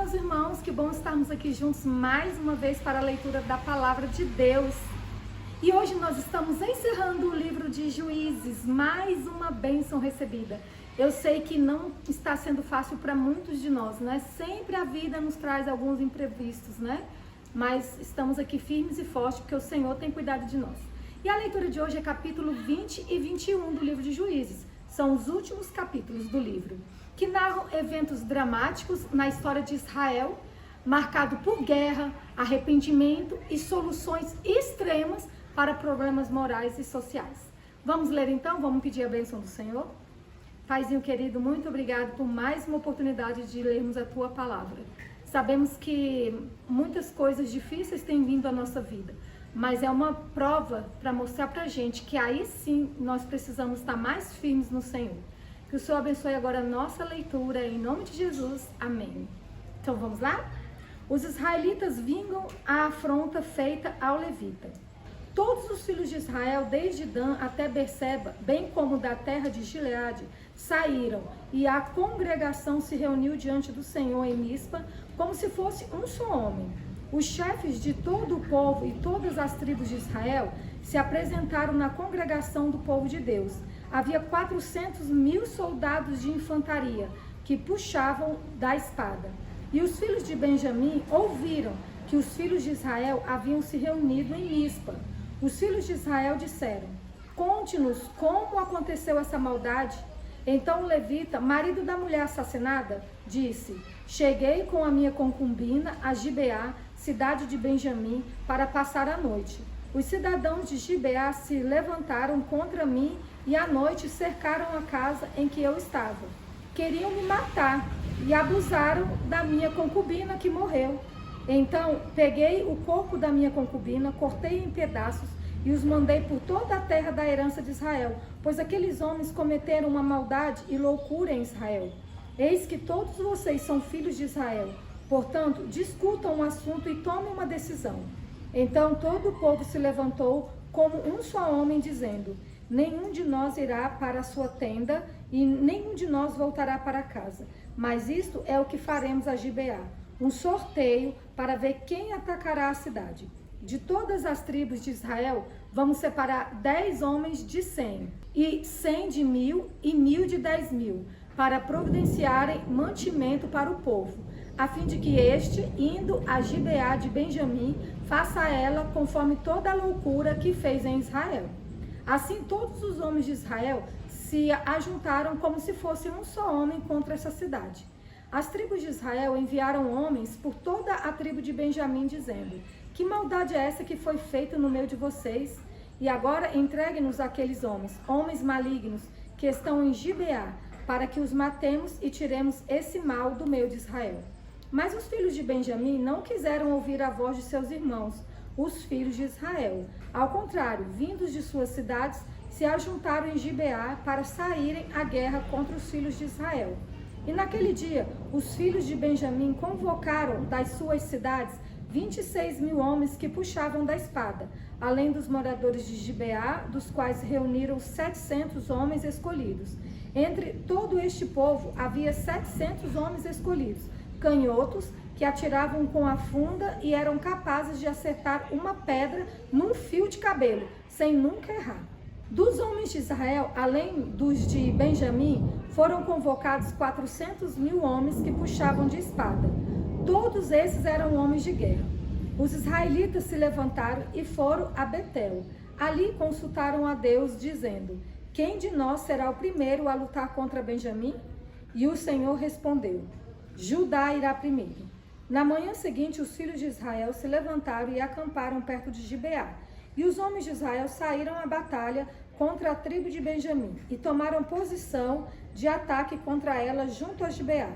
meus irmãos, que bom estarmos aqui juntos mais uma vez para a leitura da Palavra de Deus. E hoje nós estamos encerrando o livro de Juízes, mais uma bênção recebida. Eu sei que não está sendo fácil para muitos de nós, né? Sempre a vida nos traz alguns imprevistos, né? Mas estamos aqui firmes e fortes porque o Senhor tem cuidado de nós. E a leitura de hoje é capítulo 20 e 21 do livro de Juízes. São os últimos capítulos do livro, que narram eventos dramáticos na história de Israel, marcado por guerra, arrependimento e soluções extremas para problemas morais e sociais. Vamos ler então? Vamos pedir a bênção do Senhor? Paizinho querido, muito obrigado por mais uma oportunidade de lermos a Tua Palavra. Sabemos que muitas coisas difíceis têm vindo à nossa vida, mas é uma prova para mostrar para a gente que aí sim nós precisamos estar mais firmes no Senhor. Que o Senhor abençoe agora a nossa leitura, em nome de Jesus. Amém. Então vamos lá? Os israelitas vingam a afronta feita ao levita. Todos os filhos de Israel, desde Dan até Berseba, bem como da terra de Gileade, saíram, e a congregação se reuniu diante do Senhor em Mispa, como se fosse um só homem. Os chefes de todo o povo e todas as tribos de Israel se apresentaram na congregação do povo de Deus. Havia 400.000 soldados de infantaria que puxavam da espada. E os filhos de Benjamim ouviram que os filhos de Israel haviam se reunido em Mispa. Os filhos de Israel disseram: conte-nos como aconteceu essa maldade. Então o levita, marido da mulher assassinada, disse: cheguei com a minha concubina a Gibeá, cidade de Benjamim, para passar a noite. Os cidadãos de Gibeá se levantaram contra mim e à noite cercaram a casa em que eu estava. Queriam me matar e abusaram da minha concubina que morreu. Então peguei o corpo da minha concubina, cortei em pedaços e os mandei por toda a terra da herança de Israel, pois aqueles homens cometeram uma maldade e loucura em Israel. Eis que todos vocês são filhos de Israel, portanto, discutam o assunto e tomem uma decisão. Então todo o povo se levantou como um só homem, dizendo: nenhum de nós irá para a sua tenda e nenhum de nós voltará para casa. Mas isto é o que faremos a Gibeá, um sorteio para ver quem atacará a cidade. De todas as tribos de Israel, vamos separar 10 homens de 100, e 100 de 1.000 e 1.000 de 10.000, para providenciarem mantimento para o povo, a fim de que este, indo a Gibeá de Benjamim, faça a ela conforme toda a loucura que fez em Israel. Assim todos os homens de Israel se ajuntaram como se fosse um só homem contra essa cidade. As tribos de Israel enviaram homens por toda a tribo de Benjamim, dizendo: que maldade é essa que foi feita no meio de vocês? E agora entregue-nos aqueles homens malignos que estão em Gibeá, para que os matemos e tiremos esse mal do meio de Israel. Mas os filhos de Benjamim não quiseram ouvir a voz de seus irmãos, os filhos de Israel. Ao contrário, vindos de suas cidades, se ajuntaram em Gibeá para saírem à guerra contra os filhos de Israel. E naquele dia, os filhos de Benjamim convocaram das suas cidades 26.000 homens que puxavam da espada, além dos moradores de Gibeá, dos quais reuniram 700 homens escolhidos. Entre todo este povo havia 700 homens escolhidos, canhotos, que atiravam com a funda e eram capazes de acertar uma pedra num fio de cabelo, sem nunca errar. Dos homens de Israel, além dos de Benjamim, foram convocados 400.000 homens que puxavam de espada. Todos esses eram homens de guerra. Os israelitas se levantaram e foram a Betel. Ali consultaram a Deus, dizendo: quem de nós será o primeiro a lutar contra Benjamim? E o Senhor respondeu: Judá irá primeiro. Na manhã seguinte, os filhos de Israel se levantaram e acamparam perto de Gibeá. E os homens de Israel saíram à batalha contra a tribo de Benjamim e tomaram posição de ataque contra ela junto a Gibeá.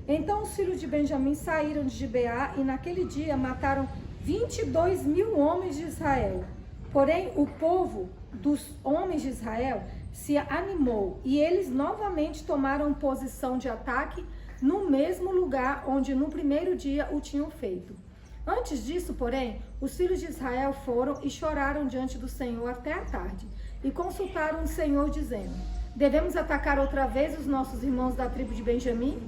Então os filhos de Benjamim saíram de Gibeá e naquele dia mataram 22.000 homens de Israel. Porém, o povo dos homens de Israel se animou e eles novamente tomaram posição de ataque no mesmo lugar onde no primeiro dia o tinham feito. Antes disso, porém, os filhos de Israel foram e choraram diante do Senhor até a tarde e consultaram o Senhor, dizendo: devemos atacar outra vez os nossos irmãos da tribo de Benjamim?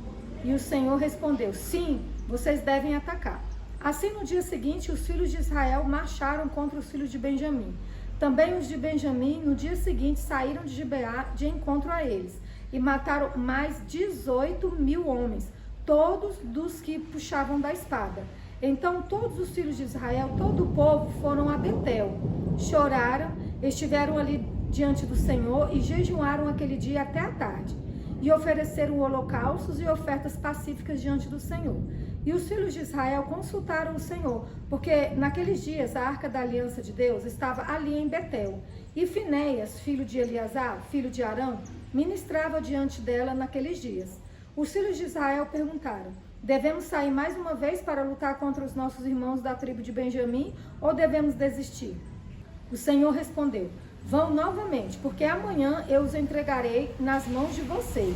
E o Senhor respondeu: sim, vocês devem atacar. Assim, no dia seguinte, os filhos de Israel marcharam contra os filhos de Benjamim. Também os de Benjamim, no dia seguinte, saíram de Gibeá de encontro a eles e mataram mais 18.000 homens, todos dos que puxavam da espada. Então todos os filhos de Israel, todo o povo, foram a Betel, choraram, estiveram ali diante do Senhor e jejuaram aquele dia até a tarde, e ofereceram holocaustos e ofertas pacíficas diante do Senhor. E os filhos de Israel consultaram o Senhor, porque naqueles dias a arca da aliança de Deus estava ali em Betel, e Finéias, filho de Eleazar, filho de Arão, ministrava diante dela naqueles dias. Os filhos de Israel perguntaram: devemos sair mais uma vez para lutar contra os nossos irmãos da tribo de Benjamim, ou devemos desistir? O Senhor respondeu: vão novamente, porque amanhã eu os entregarei nas mãos de vocês.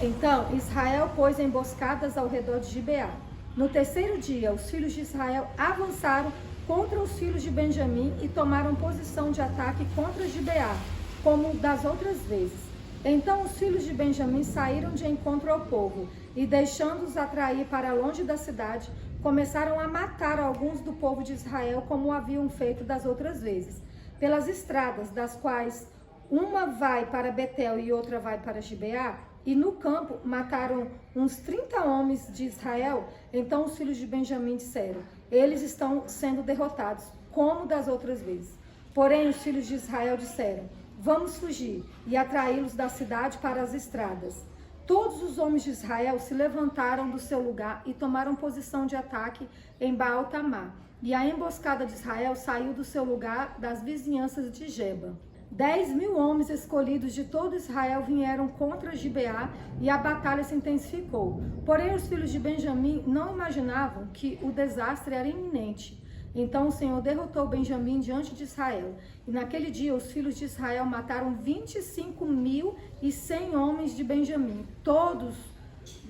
Então Israel pôs emboscadas ao redor de Gibeá. No terceiro dia, os filhos de Israel avançaram contra os filhos de Benjamim e tomaram posição de ataque contra Gibeá, como das outras vezes. Então os filhos de Benjamim saíram de encontro ao povo e, deixando-os atrair para longe da cidade, começaram a matar alguns do povo de Israel, como haviam feito das outras vezes. Pelas estradas, das quais uma vai para Betel e outra vai para Gibeá, e no campo mataram uns 30 homens de Israel. Então os filhos de Benjamim disseram: eles estão sendo derrotados, como das outras vezes. Porém os filhos de Israel disseram: vamos fugir e atraí-los da cidade para as estradas. Todos os homens de Israel se levantaram do seu lugar e tomaram posição de ataque em Baal-Tamar. E a emboscada de Israel saiu do seu lugar das vizinhanças de Geba. 10.000 homens escolhidos de todo Israel vieram contra Gibeá e a batalha se intensificou. Porém, os filhos de Benjamim não imaginavam que o desastre era iminente. Então o Senhor derrotou Benjamim diante de Israel. E naquele dia os filhos de Israel mataram 25.100 homens de Benjamim, todos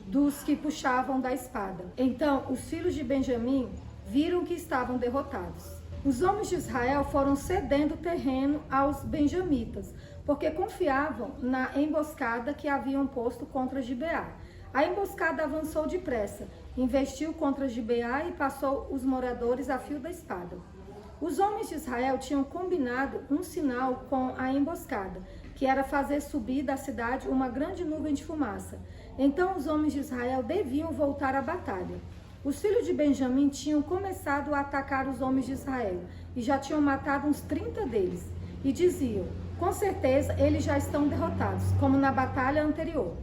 dos que puxavam da espada. Então os filhos de Benjamim viram que estavam derrotados. Os homens de Israel foram cedendo terreno aos benjamitas, porque confiavam na emboscada que haviam posto contra Gibeá. A emboscada avançou depressa, investiu contra Gibeá e passou os moradores a fio da espada. Os homens de Israel tinham combinado um sinal com a emboscada, que era fazer subir da cidade uma grande nuvem de fumaça. Então os homens de Israel deviam voltar à batalha. Os filhos de Benjamim tinham começado a atacar os homens de Israel e já tinham matado uns 30 deles. E diziam: com certeza eles já estão derrotados, como na batalha anterior.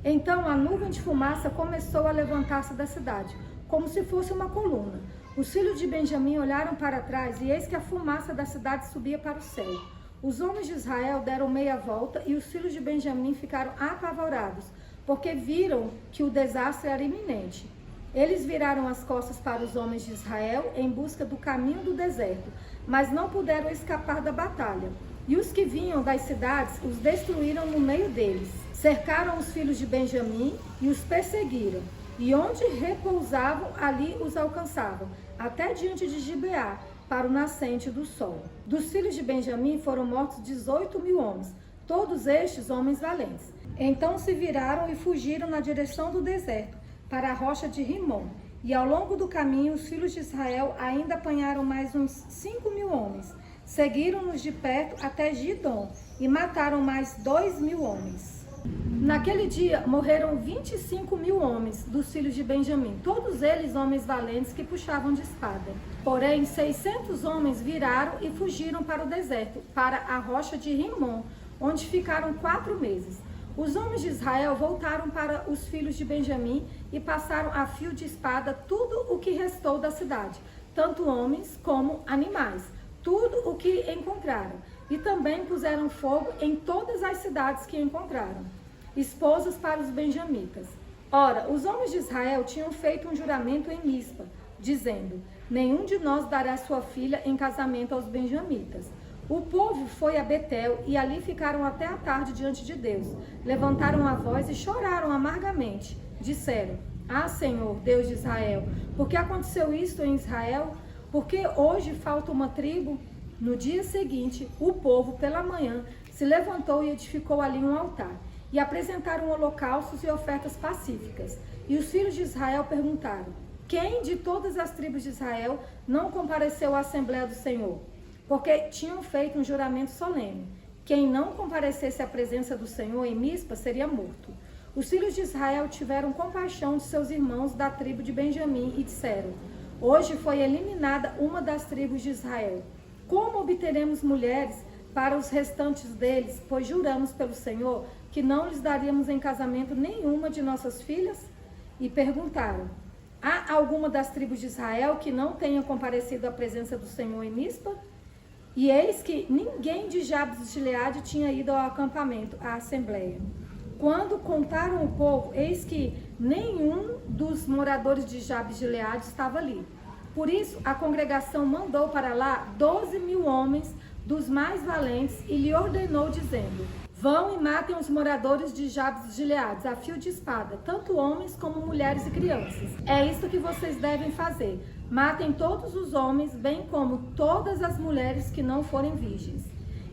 Então a nuvem de fumaça começou a levantar-se da cidade, como se fosse uma coluna. Os filhos de Benjamim olharam para trás e eis que a fumaça da cidade subia para o céu. Os homens de Israel deram meia volta e os filhos de Benjamim ficaram apavorados, porque viram que o desastre era iminente. Eles viraram as costas para os homens de Israel em busca do caminho do deserto, mas não puderam escapar da batalha. E os que vinham das cidades os destruíram no meio deles. Cercaram os filhos de Benjamim e os perseguiram. E onde repousavam, ali os alcançavam, até diante de Gibeá, para o nascente do sol. Dos filhos de Benjamim foram mortos 18.000 homens, todos estes homens valentes. Então se viraram e fugiram na direção do deserto, para a rocha de Rimom. E ao longo do caminho, os filhos de Israel ainda apanharam mais uns 5.000 homens. Seguiram-nos de perto até Gidom e mataram mais 2.000 homens. Naquele dia, morreram 25.000 homens dos filhos de Benjamim, todos eles homens valentes que puxavam de espada. Porém, 600 homens viraram e fugiram para o deserto, para a rocha de Rimom, onde ficaram 4 meses. Os homens de Israel voltaram para os filhos de Benjamim e passaram a fio de espada tudo o que restou da cidade, tanto homens como animais, tudo o que encontraram. E também puseram fogo em todas as cidades que encontraram, esposas para os benjamitas. Ora, os homens de Israel tinham feito um juramento em Mispa, dizendo: nenhum de nós dará sua filha em casamento aos benjamitas. O povo foi a Betel e ali ficaram até a tarde diante de Deus. Levantaram a voz e choraram amargamente. Disseram: ah, Senhor, Deus de Israel, por que aconteceu isto em Israel? Porque hoje falta uma tribo? No dia seguinte, o povo, pela manhã, se levantou e edificou ali um altar. E apresentaram holocaustos e ofertas pacíficas. E os filhos de Israel perguntaram: quem de todas as tribos de Israel não compareceu à Assembleia do Senhor? Porque tinham feito um juramento solene. Quem não comparecesse à presença do Senhor em Mispa seria morto. Os filhos de Israel tiveram compaixão de seus irmãos da tribo de Benjamim e disseram: hoje foi eliminada uma das tribos de Israel. Como obteremos mulheres para os restantes deles, pois juramos pelo Senhor que não lhes daríamos em casamento nenhuma de nossas filhas? E perguntaram: há alguma das tribos de Israel que não tenha comparecido à presença do Senhor em Mispa? E eis que ninguém de Jabes de Gileade tinha ido ao acampamento, à assembleia. Quando contaram o povo, eis que nenhum dos moradores de Jabes de Gileade estava ali. Por isso, a congregação mandou para lá 12.000 homens dos mais valentes e lhe ordenou, dizendo: vão e matem os moradores de Jabes de Gileade a fio de espada, tanto homens como mulheres e crianças. É isto que vocês devem fazer. Matem todos os homens, bem como todas as mulheres que não forem virgens.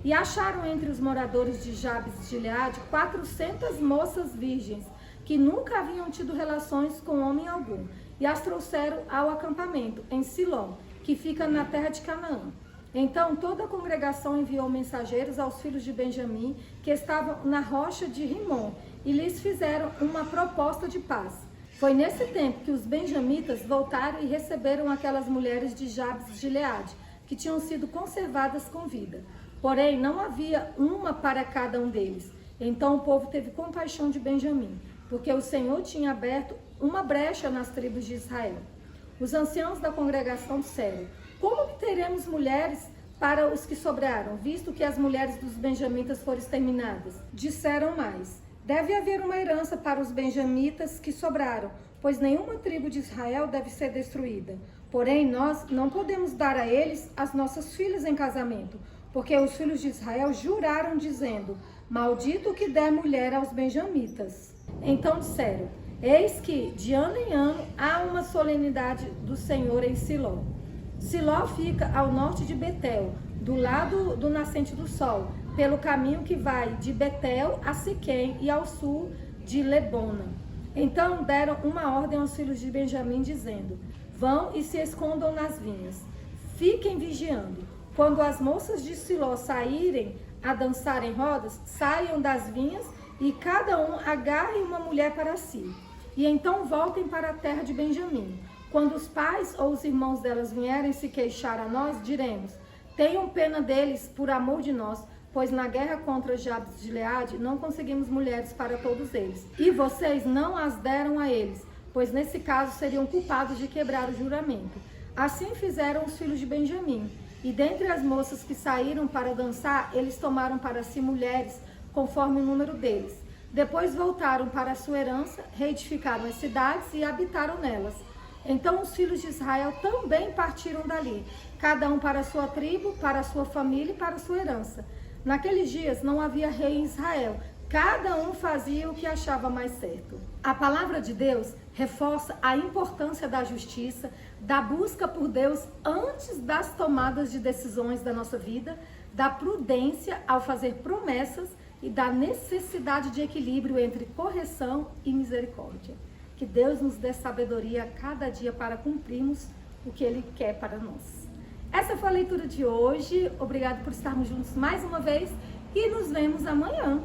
E acharam entre os moradores de Jabes de Gileade 400 moças virgens, que nunca haviam tido relações com homem algum, e as trouxeram ao acampamento, em Silom, que fica na terra de Canaã. Então toda a congregação enviou mensageiros aos filhos de Benjamim, que estavam na rocha de Rimom, e lhes fizeram uma proposta de paz. Foi nesse tempo que os benjamitas voltaram e receberam aquelas mulheres de Jabes de Gileade, que tinham sido conservadas com vida. Porém, não havia uma para cada um deles. Então o povo teve compaixão de Benjamim, porque o Senhor tinha aberto uma brecha nas tribos de Israel. Os anciãos da congregação disseram: como obteremos mulheres para os que sobraram, visto que as mulheres dos benjamitas foram exterminadas? Disseram mais: deve haver uma herança para os benjamitas que sobraram, pois nenhuma tribo de Israel deve ser destruída. Porém, nós não podemos dar a eles as nossas filhas em casamento, porque os filhos de Israel juraram, dizendo: maldito o que der mulher aos benjamitas. Então disseram: eis que de ano em ano há uma solenidade do Senhor em Siló. Siló fica ao norte de Betel, do lado do nascente do sol, pelo caminho que vai de Betel a Siquém e ao sul de Lebona. Então deram uma ordem aos filhos de Benjamim, dizendo: vão e se escondam nas vinhas, fiquem vigiando. Quando as moças de Siló saírem a dançar em rodas, saiam das vinhas e cada um agarre uma mulher para si. E então voltem para a terra de Benjamim. Quando os pais ou os irmãos delas vierem se queixar a nós, diremos: tenham pena deles por amor de nós, pois na guerra contra Jabes de Gileade não conseguimos mulheres para todos eles. E vocês não as deram a eles, pois nesse caso seriam culpados de quebrar o juramento. Assim fizeram os filhos de Benjamim. E dentre as moças que saíram para dançar, eles tomaram para si mulheres, conforme o número deles. Depois voltaram para a sua herança, reedificaram as cidades e habitaram nelas. Então os filhos de Israel também partiram dali, cada um para a sua tribo, para a sua família e para a sua herança. Naqueles dias não havia rei em Israel, cada um fazia o que achava mais certo. A palavra de Deus reforça a importância da justiça, da busca por Deus antes das tomadas de decisões da nossa vida, da prudência ao fazer promessas e da necessidade de equilíbrio entre correção e misericórdia. Que Deus nos dê sabedoria a cada dia para cumprirmos o que Ele quer para nós. Essa foi a leitura de hoje. Obrigado por estarmos juntos mais uma vez e nos vemos amanhã.